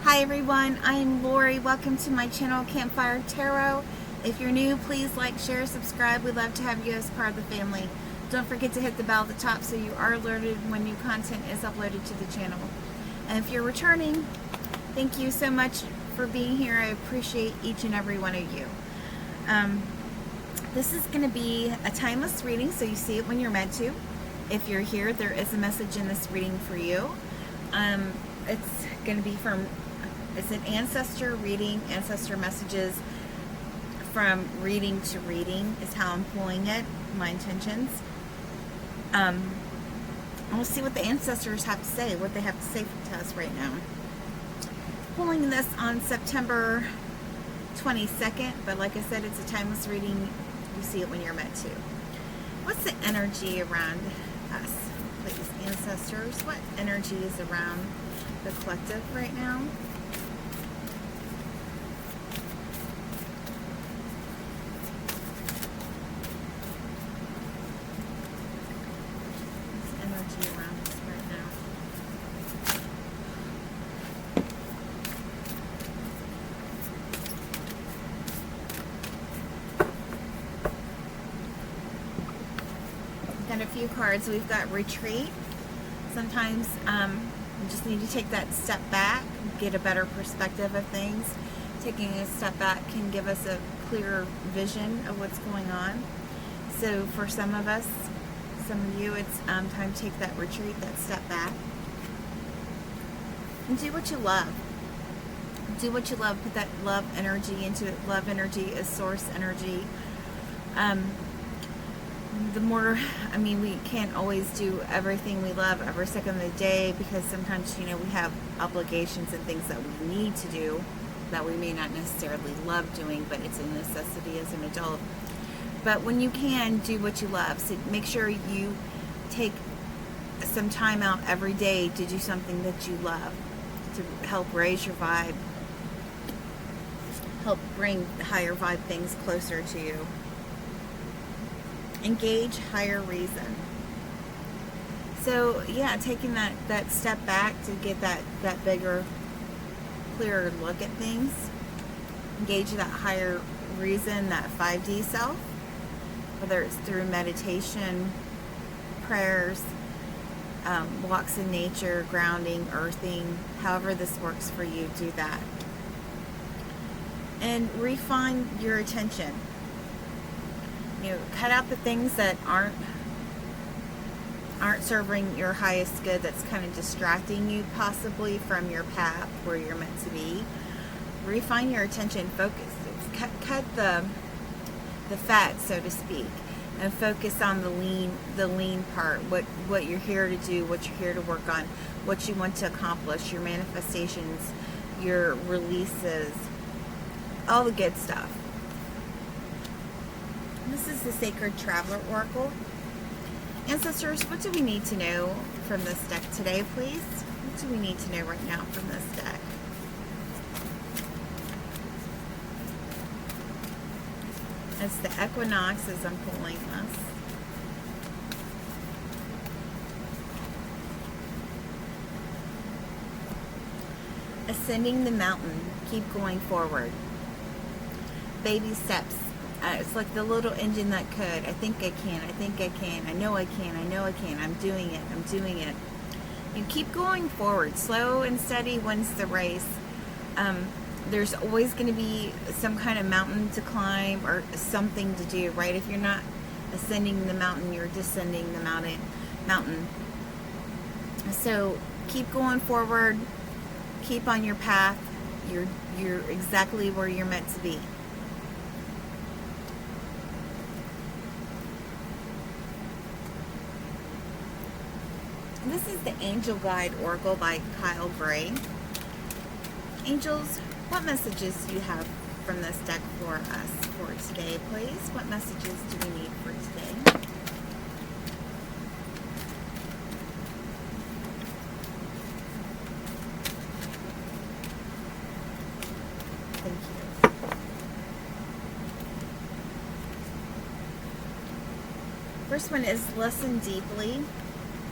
Hi everyone, I'm Lori. Welcome to my channel, Campfire Tarot. If you're new, please like, share, subscribe. We'd love to have you as part of the family. Don't forget to hit the bell at the top so you are alerted when new content is uploaded to the channel. And if you're returning, thank you so much for being here. I appreciate each and every one of you. This is going to be a timeless reading, so you see it when you're meant to. If you're here, there is a message in this reading for you. It's going to be it's an ancestor reading, ancestor messages from reading to reading is how I'm pulling it, my intentions. We'll see what the ancestors have to say, what they have to say to us right now. Pulling this on September 22nd, but like I said, it's a timeless reading. You see it when you're meant to. What's the energy around us, please, ancestors? What energy is around the collective right now? What's energy around us right now? Got a few cards. We've got retreat. Sometimes we just need to take that step back, get a better perspective of things. Taking a step back can give us a clearer vision of what's going on. So for some of us, some of you, it's time to take that retreat, that step back. And do what you love. Do what you love. Put that love energy into it. Love energy is source energy. The more, we can't always do everything we love every second of the day, because sometimes, we have obligations and things that we need to do that we may not necessarily love doing, but it's a necessity as an adult. But when you can, do what you love. So make sure you take some time out every day to do something that you love, to help raise your vibe, help bring higher vibe things closer to you. Engage higher reason. So yeah, taking that step back to get that bigger, clearer look at things. Engage that higher reason, that 5D self, whether it's through meditation, prayers, walks in nature, grounding, earthing, however this works for you, do that. And refine your attention. Cut out the things that aren't serving your highest good, that's kind of distracting you possibly from your path where you're meant to be. Refine your attention, focus. Cut the fat, so to speak, and focus on the lean part, what you're here to do, what you're here to work on, what you want to accomplish, your manifestations, your releases, all the good stuff. This is the Sacred Traveler Oracle. Ancestors, what do we need to know from this deck today, please? What do we need to know right now from this deck? It's the equinox as I'm pulling this. Ascending the mountain. Keep going forward. Baby steps. It's like the little engine that could. I think I can. I think I can. I know I can. I know I can. I'm doing it. I'm doing it. You keep going forward. Slow and steady wins the race. There's always going to be some kind of mountain to climb or something to do, right? If you're not ascending the mountain, you're descending the mountain. So keep going forward. Keep on your path. You're exactly where you're meant to be. This is the Angel Guide Oracle by Kyle Gray. Angels, what messages do you have from this deck for us for today, please? What messages do we need for today? Thank you. First one is listen deeply.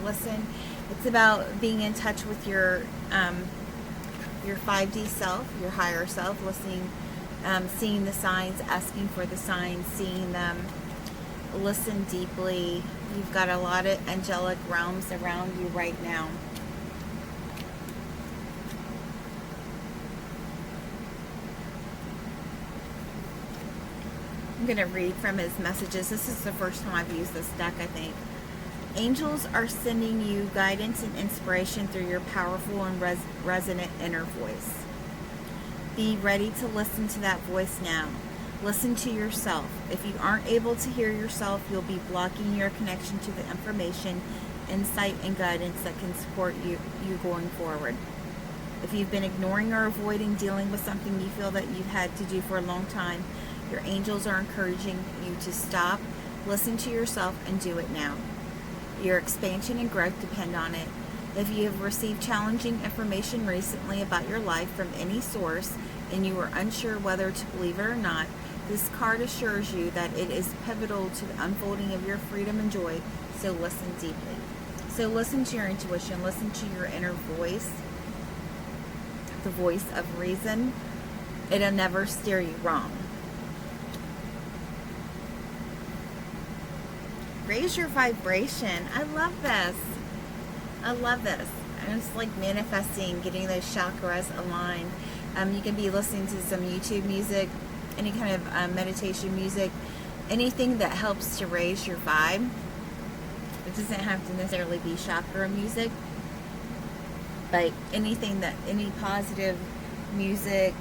Listen. It's about being in touch with your Your 5D self, your higher self, listening, seeing the signs, asking for the signs, seeing them. Listen deeply. You've got a lot of angelic realms around you right now. I'm going to read from his messages. This is the first time I've used this deck, I think. Angels are sending you guidance and inspiration through your powerful and resonant inner voice. Be ready to listen to that voice now. Listen to yourself. If you aren't able to hear yourself, you'll be blocking your connection to the information, insight, and guidance that can support you going forward. If you've been ignoring or avoiding dealing with something you feel that you've had to do for a long time, your angels are encouraging you to stop, listen to yourself, and do it now. Your expansion and growth depend on it. If you have received challenging information recently about your life from any source and you are unsure whether to believe it or not, this card assures you that it is pivotal to the unfolding of your freedom and joy, so listen deeply. So listen to your intuition, listen to your inner voice, the voice of reason. It'll never steer you wrong. Raise your vibration. I love this. I love this. I'm just like manifesting, getting those chakras aligned. You can be listening to some YouTube music, any kind of meditation music, anything that helps to raise your vibe. It doesn't have to necessarily be chakra music, but anything that, any positive music,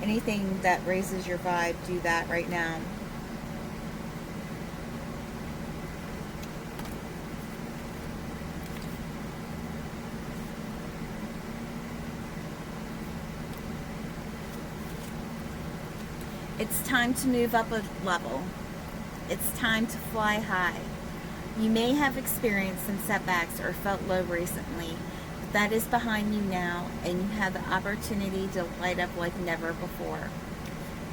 anything that raises your vibe, do that right now. It's time to move up a level. It's time to fly high. You may have experienced some setbacks or felt low recently, but that is behind you now, and you have the opportunity to light up like never before.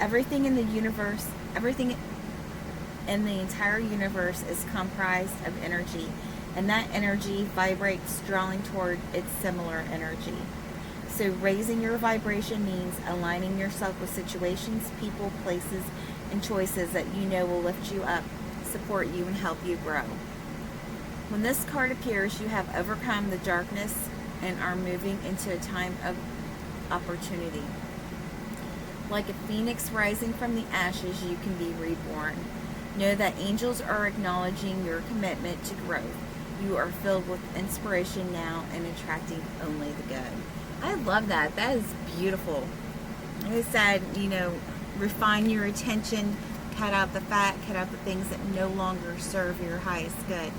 Everything in the universe, everything in the entire universe is comprised of energy, and that energy vibrates, drawing toward its similar energy. So raising your vibration means aligning yourself with situations, people, places, and choices that you know will lift you up, support you, and help you grow. When this card appears, you have overcome the darkness and are moving into a time of opportunity. Like a phoenix rising from the ashes, you can be reborn. Know that angels are acknowledging your commitment to growth. You are filled with inspiration now and attracting only the good. I love that. That is beautiful. Like I said, you know, refine your attention, cut out the fat, cut out the things that no longer serve your highest good,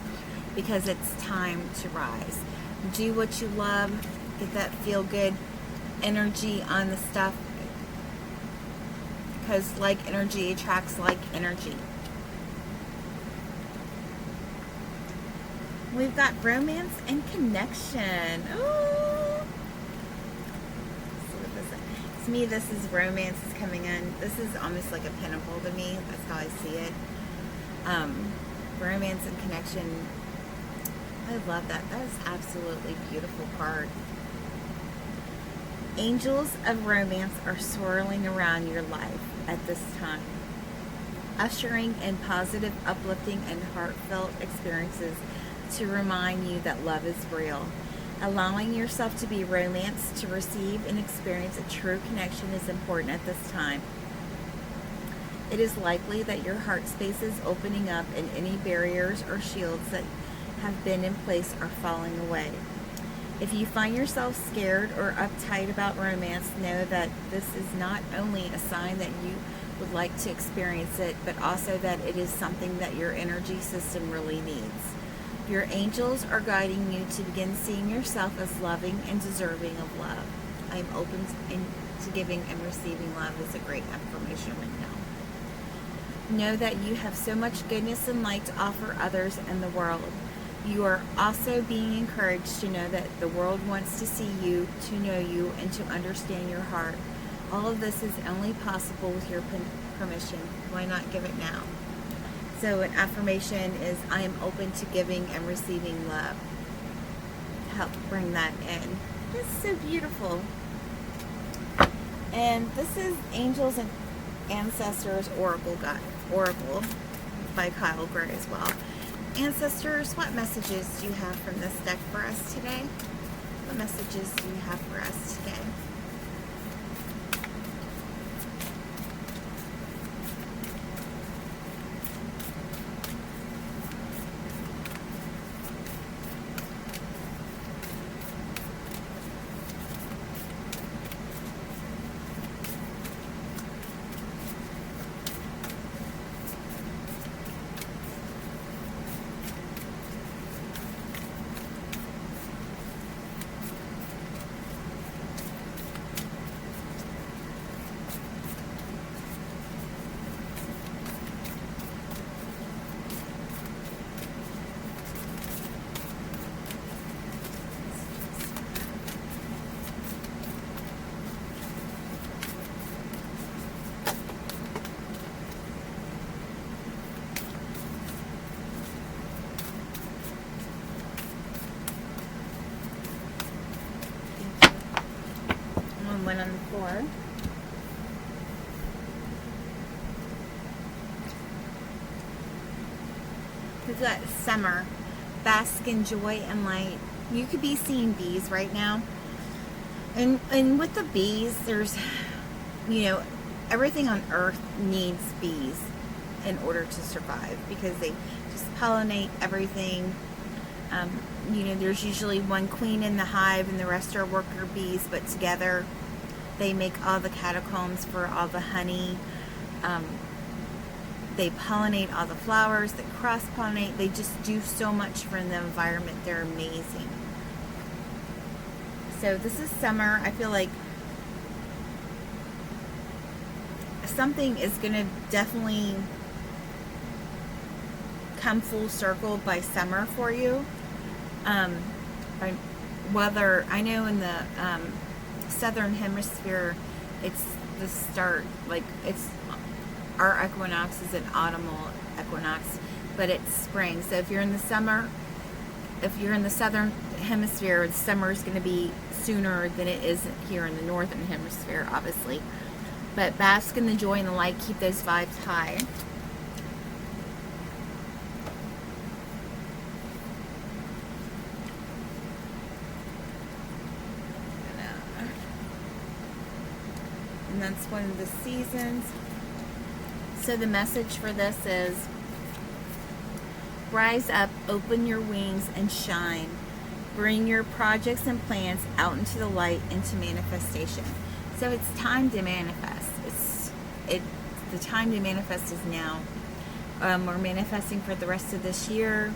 because it's time to rise. Do what you love, get that feel good energy on the stuff, because like energy attracts like energy. We've got romance and connection. Ooh. To me, this is romance is coming in. This is almost like a pinnacle to me. That's how I see it. Romance and connection. I love that. That is absolutely beautiful card. Angels of romance are swirling around your life at this time, ushering in positive, uplifting, and heartfelt experiences to remind you that love is real. Allowing yourself to be romanced, to receive and experience a true connection is important at this time. It is likely that your heart space is opening up and any barriers or shields that have been in place are falling away. If you find yourself scared or uptight about romance, know that this is not only a sign that you would like to experience it, but also that it is something that your energy system really needs. Your angels are guiding you to begin seeing yourself as loving and deserving of love. I am open to giving and receiving love is a great affirmation right now. Know that you have so much goodness and light to offer others in the world. You are also being encouraged to know that the world wants to see you, to know you, and to understand your heart. All of this is only possible with your permission. Why not give it now? So an affirmation is, I am open to giving and receiving love. Help bring that in. It's so beautiful. And this is Angels and Ancestors Oracle by Kyle Gray as well. Ancestors, what messages do you have from this deck for us today? What messages do you have for us today? One on the floor. We've got summer, bask in joy and light. You could be seeing bees right now, and with the bees, there's, you know, everything on earth needs bees in order to survive, because they just pollinate everything. You know, there's usually one queen in the hive and the rest are worker bees, but together they make all the catacombs for all the honey. They pollinate all the flowers, they cross-pollinate. They just do so much for the environment. They're amazing. So this is summer. I feel like something is going to definitely come full circle by summer for you. Whether, I know in the southern hemisphere, it's the start, like it's, our equinox is an autumnal equinox, but it's spring. So if you're in the summer, if you're in the southern hemisphere, the summer is going to be sooner than it is here in the northern hemisphere, obviously. But bask in the joy and the light, keep those vibes high. And that's one of the seasons. So the message for this is, rise up, open your wings, and shine. Bring your projects and plans out into the light, into manifestation. So it's time to manifest. The time to manifest is now. We're manifesting for the rest of this year.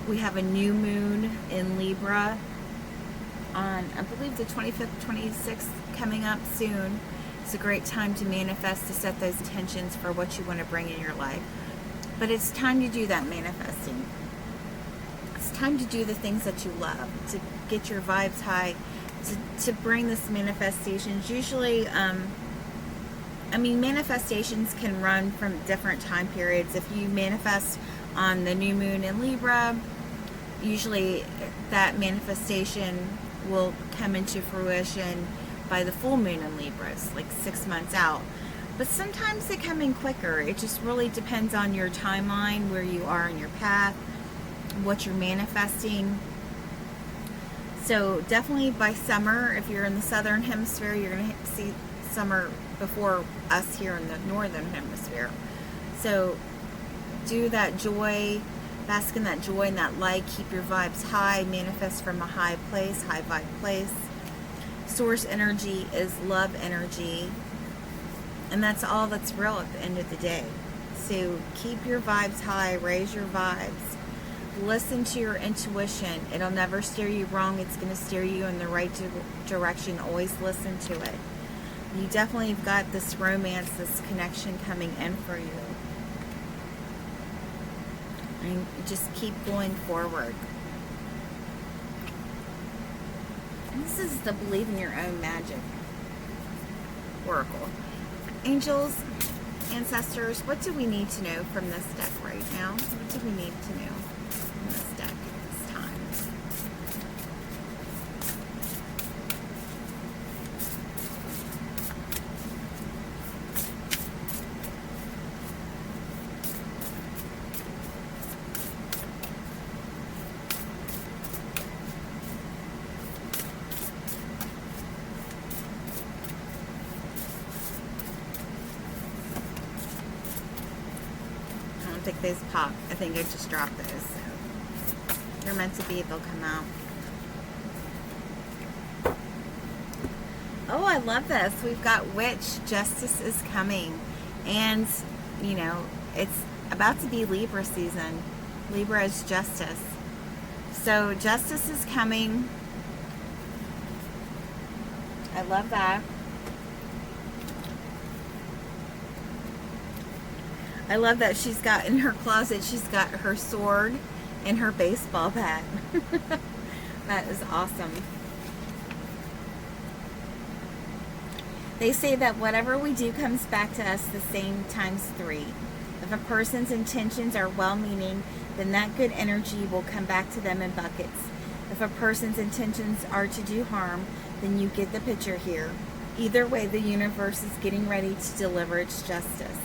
We have a new moon in Libra on, I believe, the 25th, 26th, coming up soon. It's a great time to manifest, to set those intentions for what you want to bring in your life. But it's time to do that manifesting. It's time to do the things that you love, to get your vibes high, to bring this manifestations. Usually, manifestations can run from different time periods. If you manifest on the new moon in Libra, usually that manifestation will come into fruition by the full moon in Libra. It's like 6 months out. But sometimes they come in quicker. It just really depends on your timeline, where you are in your path, what you're manifesting. So definitely by summer, if you're in the southern hemisphere, you're going to see summer before us here in the northern hemisphere. So do that joy, bask in that joy and that light, keep your vibes high, manifest from a high place, high vibe place. Source energy is love energy, and that's all that's real at the end of the day. So keep your vibes high, raise your vibes, listen to your intuition. It'll never steer you wrong. It's going to steer you in the right direction. Always listen to it. You definitely have got this romance, this connection coming in for you. And just keep going forward. And this is the Believe in Your Own Magic Oracle. Angels, ancestors, what do we need to know from this deck right now? What do we need to know from this deck at this time? those pop. I think I just dropped those. So they're meant to be. They'll come out. Oh, I love this. We've got Witch. Justice is coming. And, you know, it's about to be Libra season. Libra is justice. So justice is coming. I love that. I love that she's got in her closet, she's got her sword and her baseball bat. That is awesome. They say that whatever we do comes back to us the same times 3. If a person's intentions are well-meaning, then that good energy will come back to them in buckets. If a person's intentions are to do harm, then you get the picture here. Either way, the universe is getting ready to deliver its justice.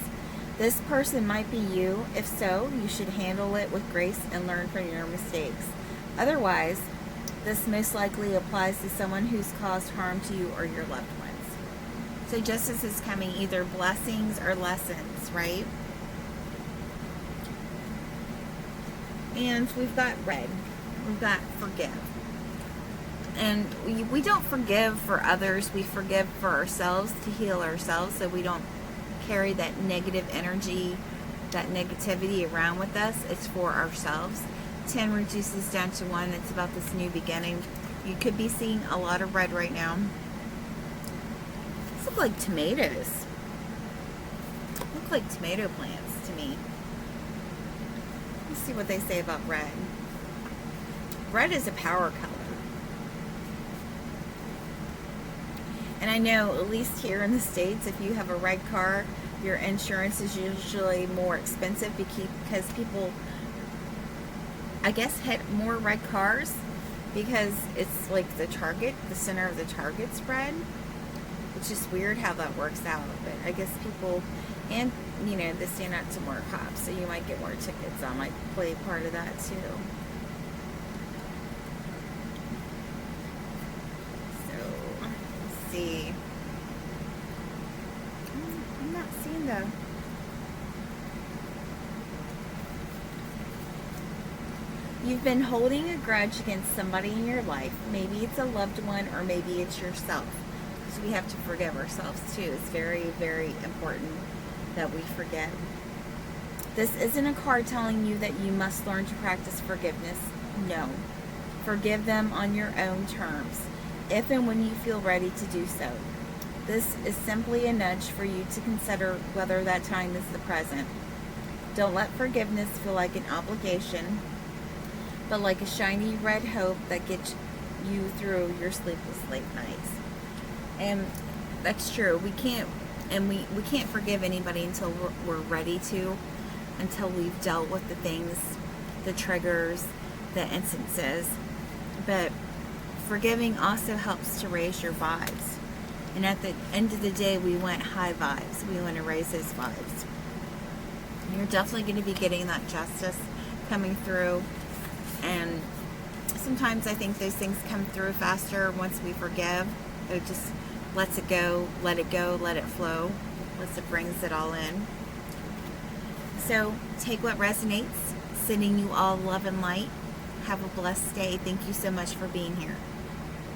This person might be you. If so, you should handle it with grace and learn from your mistakes. Otherwise, this most likely applies to someone who's caused harm to you or your loved ones. So justice is coming, either blessings or lessons, right? And we've got red. We've got forgive. And we don't forgive for others. We forgive for ourselves to heal ourselves so we don't carry that negative energy, that negativity around with us. It's for ourselves. 10 reduces down to 1. It's about this new beginning. You could be seeing a lot of red right now. These look like tomatoes. Look like tomato plants to me. Let's see what they say about red. Red is a power color. And I know, at least here in the States, if you have a red car, your insurance is usually more expensive because people, I guess, hit more red cars because it's like the center of the target's red. It's just weird how that works out. But I guess people, and, you know, they stand out to more cops, so you might get more tickets. That might play part of that, too. See. I'm not seeing the... You've been holding a grudge against somebody in your life. Maybe it's a loved one or maybe it's yourself. Because we have to forgive ourselves too. It's very, very important that we forget. This isn't a card telling you that you must learn to practice forgiveness. No. Forgive them on your own terms, if and when you feel ready to do so. This is simply a nudge for you to consider whether that time is the present. Don't let forgiveness feel like an obligation, but like a shiny red hope that gets you through your sleepless late nights. And that's true. We can't forgive anybody until we're ready to, until we've dealt with the things, the triggers, the instances. But forgiving also helps to raise your vibes. And at the end of the day, we want high vibes. We want to raise those vibes. You're definitely going to be getting that justice coming through. And sometimes I think those things come through faster once we forgive. It just lets it go, let it flow. It brings it all in. So take what resonates. Sending you all love and light. Have a blessed day. Thank you so much for being here.